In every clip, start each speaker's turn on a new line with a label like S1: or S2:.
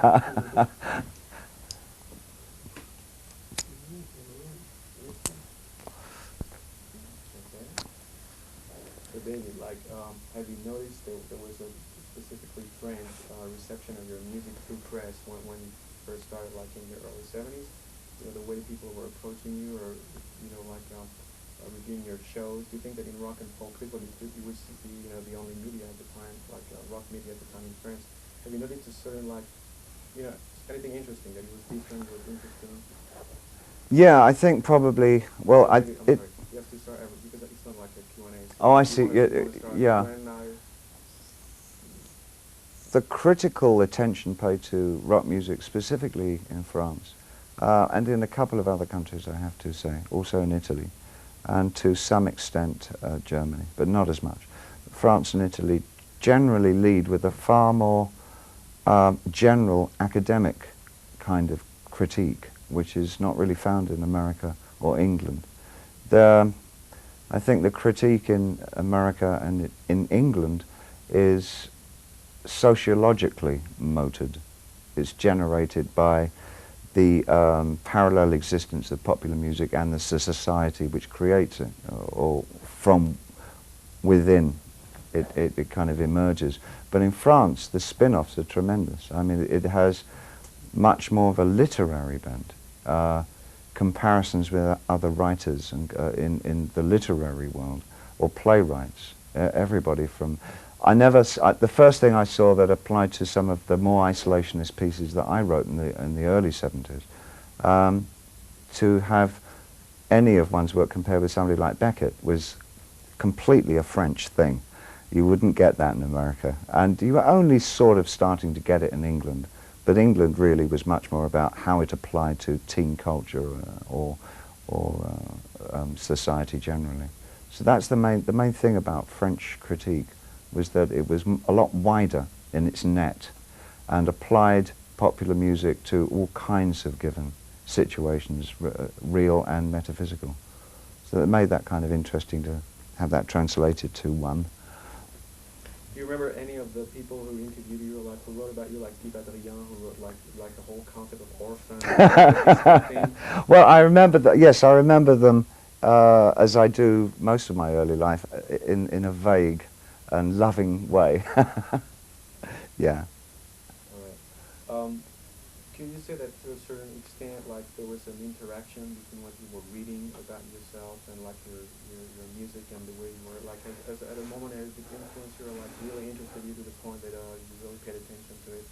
S1: So David, like, have you noticed that there was a specifically French reception of your music through press when you first started, like in the early 70s? You know, the way people were approaching you, or like reviewing your shows. Do you think that in rock and folk, people it was the only media at the time, like rock media at the time in France? Have you noticed a certain anything interesting that it was different, was interesting?
S2: Yeah, I think probably. Well,
S1: I'm sorry. You have to start because it's not like a Q&A. So
S2: oh, I see. Yeah. The critical attention paid to rock music, specifically in France, and in a couple of other countries, I have to say, also in Italy, and to some extent Germany, but not as much. France and Italy generally lead with a far more general academic kind of critique, which is not really found in America or England. I think the critique in America and in England is sociologically motored. It's generated by the parallel existence of popular music and the society which creates it, or from within it kind of emerges. But in France, the spin-offs are tremendous. I mean, it has much more of a literary bent. Comparisons with other writers and in the literary world, or playwrights. Everybody from... the first thing I saw that applied to some of the more isolationist pieces that I wrote in the early 70s, to have any of one's work compared with somebody like Beckett was completely a French thing. You wouldn't get that in America. And you were only sort of starting to get it in England. But England really was much more about how it applied to teen culture or society generally. So that's the main thing about French critique, was that it was a lot wider in its net and applied popular music to all kinds of given situations, real and metaphysical. So it made that kind of interesting to have that translated to one.
S1: Do you remember any of the people who interviewed you, or like who wrote about you, like Steve Adrien, who wrote like a whole concept of orphan?
S2: Well, I remember that. Yes, I remember them as I do most of my early life, in a vague and loving way. Yeah.
S1: All right. Can you say that to a certain extent, like there was an interaction between what you were reading about yourself and like your music and the way you were, like as at a moment as the influencer, like really interested you to the point that you really paid attention to it?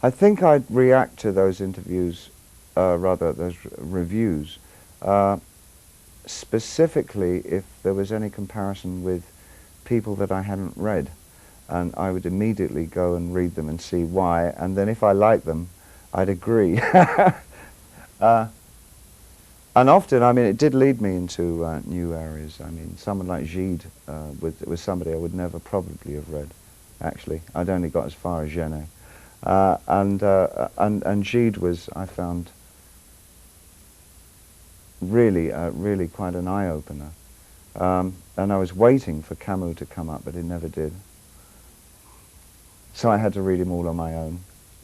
S2: I think I'd react to those interviews, rather those reviews, specifically if there was any comparison with people that I hadn't read. And I would immediately go and read them and see why, and then if I liked them, I'd agree. And often, I mean, it did lead me into new areas. I mean, someone like Gide was somebody I would never probably have read, actually. I'd only got as far as Genet. And Gide was, I found, really quite an eye-opener. And I was waiting for Camus to come up, but it never did. So I had to read him all on my own.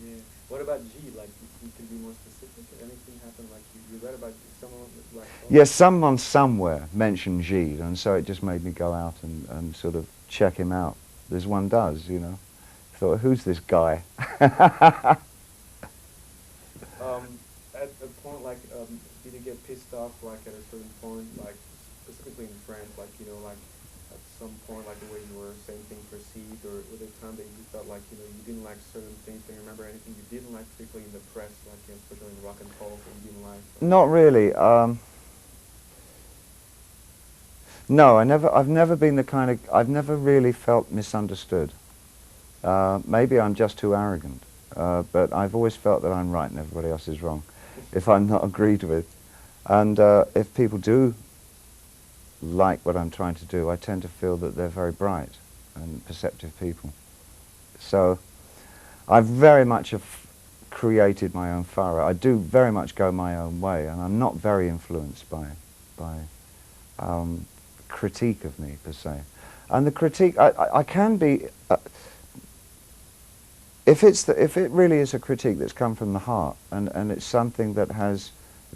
S1: Yeah. What about G? Like, you could be more specific? Anything happened, like, you read about someone, like...
S2: Yes, someone somewhere mentioned Gide, and so it just made me go out and sort of check him out, as one does, you know. Thought, who's this guy?
S1: At a point, like, did you get pissed off, like, at a certain point, like, specifically in France, like, you know, like, at some point, like, the way you were saying things perceived, or at a time that you felt like, you know, you didn't like certain things? Do you remember anything you didn't like, particularly in the press, like, you know, especially in rock and roll, that you didn't like?
S2: Not really. No, I've never been the kind of, I've never really felt misunderstood. Maybe I'm just too arrogant, but I've always felt that I'm right and everybody else is wrong, if I'm not agreed with. And if people do like what I'm trying to do, I tend to feel that they're very bright and perceptive people. So I very much have created my own furrow. I do very much go my own way, and I'm not very influenced by critique of me, per se. And the critique, I can be, if it really is a critique that's come from the heart, and it's something that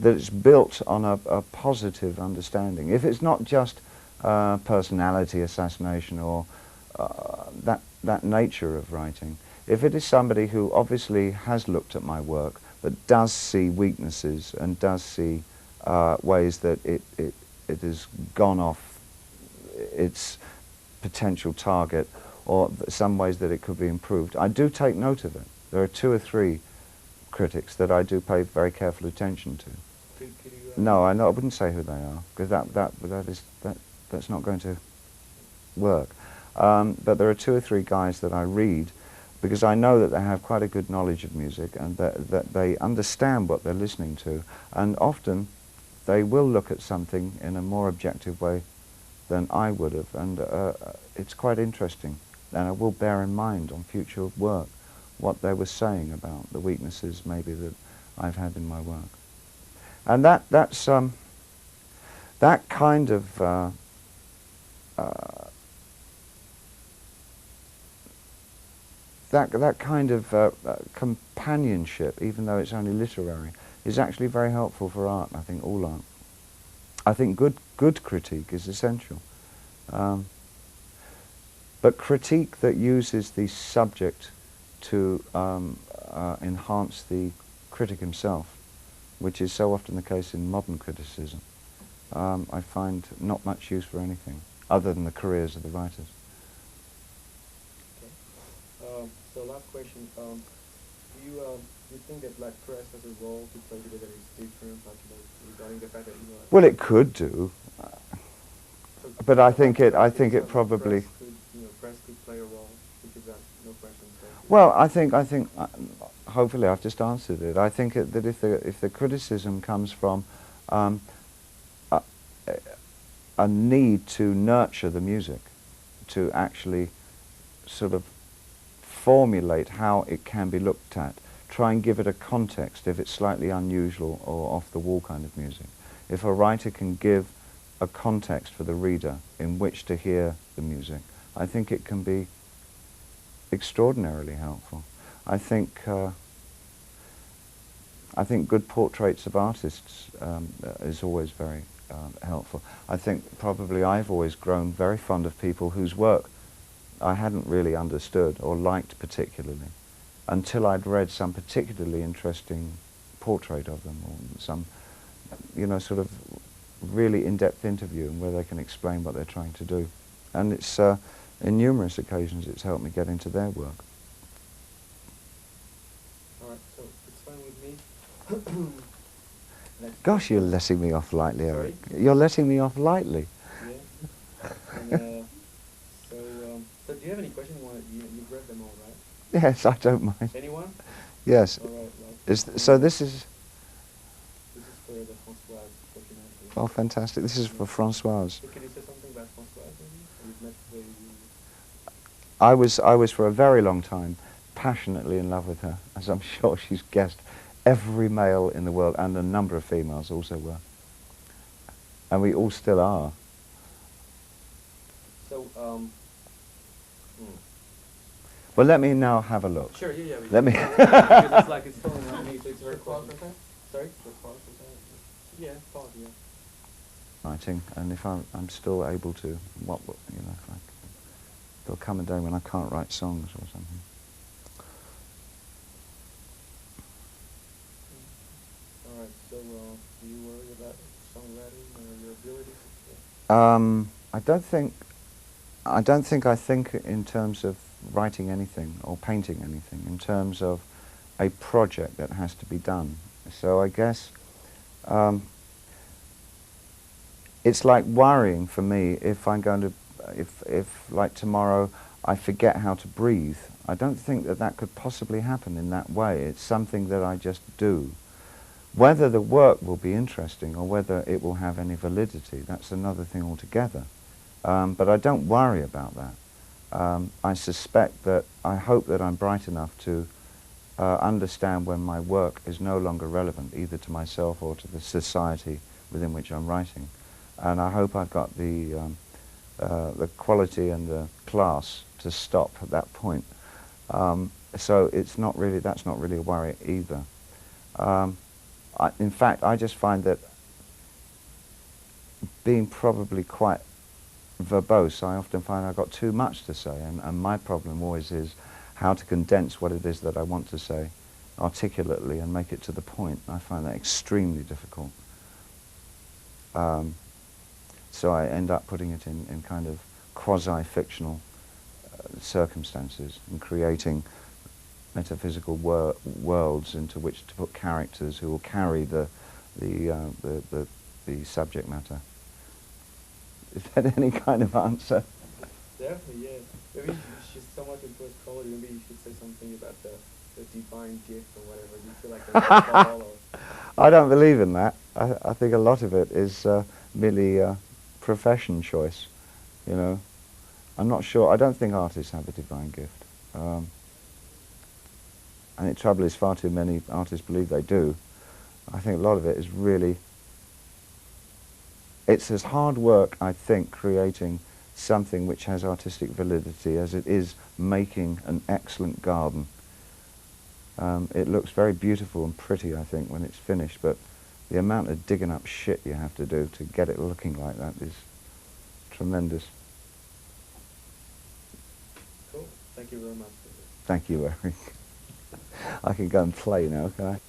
S2: it's built on a positive understanding, if it's not just personality assassination or that nature of writing, if it is somebody who obviously has looked at my work but does see weaknesses and does see ways that it has gone off its potential target, or some ways that it could be improved, I do take note of it. There are 2 or 3 critics that I do pay very careful attention to.
S1: Could you,
S2: No, I wouldn't say who they are, because that's not going to work. But there are 2 or 3 guys that I read, because I know that they have quite a good knowledge of music, and that they understand what they're listening to, and often they will look at something in a more objective way than I would have, and it's quite interesting. And I will bear in mind on future work what they were saying about the weaknesses maybe that I've had in my work. And that's that kind of that kind of companionship, even though it's only literary, is actually very helpful for art. I think all art. I think good critique is essential. But critique that uses the subject to enhance the critic himself, which is so often the case in modern criticism, I find not much use for anything other than the careers of the writers.
S1: Okay. So last question. Do you think that like press has a role to play together that is different, like regarding the fact that
S2: Well, it could do,
S1: so
S2: but I think it probably.
S1: Press could play a role, because no question.
S2: Well, I think hopefully I've just answered it. I think that if the criticism comes from a need to nurture the music, to actually sort of formulate how it can be looked at, try and give it a context if it's slightly unusual or off the wall kind of music. If a writer can give a context for the reader in which to hear the music, I think it can be extraordinarily helpful. I think good portraits of artists is always very helpful. I think probably I've always grown very fond of people whose work I hadn't really understood or liked particularly until I'd read some particularly interesting portrait of them, or some, sort of really in-depth interview where they can explain what they're trying to do. And it's in numerous occasions it's helped me get into their work.
S1: All right, so it's fine with me.
S2: Gosh, you're letting me off lightly,
S1: Sorry?
S2: Eric. You're letting me off lightly.
S1: Yeah. And, so do you have any questions? You've read them all, right?
S2: Yes, I don't mind.
S1: Anyone?
S2: Yes.
S1: All right.
S2: So this is.
S1: This is for the Françoise documentary.
S2: Oh, fantastic! This is for Françoise.
S1: So can you say something about Françoise? Maybe? You've met
S2: I was for a very long time passionately in love with her, as I'm sure she's guessed. Every male in the world and a number of females also were, and we all still are.
S1: So,
S2: Well, let me now have a look.
S1: Sure, yeah.
S2: Let me.
S1: Because it's like it's falling on me, so it's very question. Sorry? Yeah, pause, yeah.
S2: Writing, and if I'm still able to, there'll come a day when I can't write songs or something.
S1: All right, so do you worry about songwriting or your abilities?
S2: I don't think I think in terms of writing anything or painting anything, in terms of a project that has to be done. So I guess it's like worrying for me if I'm going to, if like tomorrow I forget how to breathe. I don't think that could possibly happen in that way. It's something that I just do. Whether the work will be interesting or whether it will have any validity, that's another thing altogether. But I don't worry about that. I suspect that, I hope that I'm bright enough to understand when my work is no longer relevant, either to myself or to the society within which I'm writing. And I hope I've got the quality and the class to stop at that point. So it's not really, that's not really a worry either. In fact, I just find that being probably quite verbose, I often find I've got too much to say, and my problem always is how to condense what it is that I want to say articulately and make it to the point. I find that extremely difficult. So I end up putting it in kind of quasi-fictional circumstances and creating metaphysical worlds into which to put characters who will carry the subject matter. Is that any kind of answer?
S1: Definitely, yeah. Maybe you should, someone can post color, maybe you should say something about the divine gift or whatever. Do you feel like that's all or?
S2: I don't believe in that. I think a lot of it is merely profession choice, you know. I'm not sure. I don't think artists have a divine gift. And the trouble is far too many artists believe they do. I think a lot of it is really, it's as hard work, I think, creating something which has artistic validity as it is making an excellent garden. It looks very beautiful and pretty, I think, when it's finished, but the amount of digging up shit you have to do to get it looking like that is tremendous.
S1: Cool. Thank you very much.
S2: Thank you, Eric. I can go and play now, can I?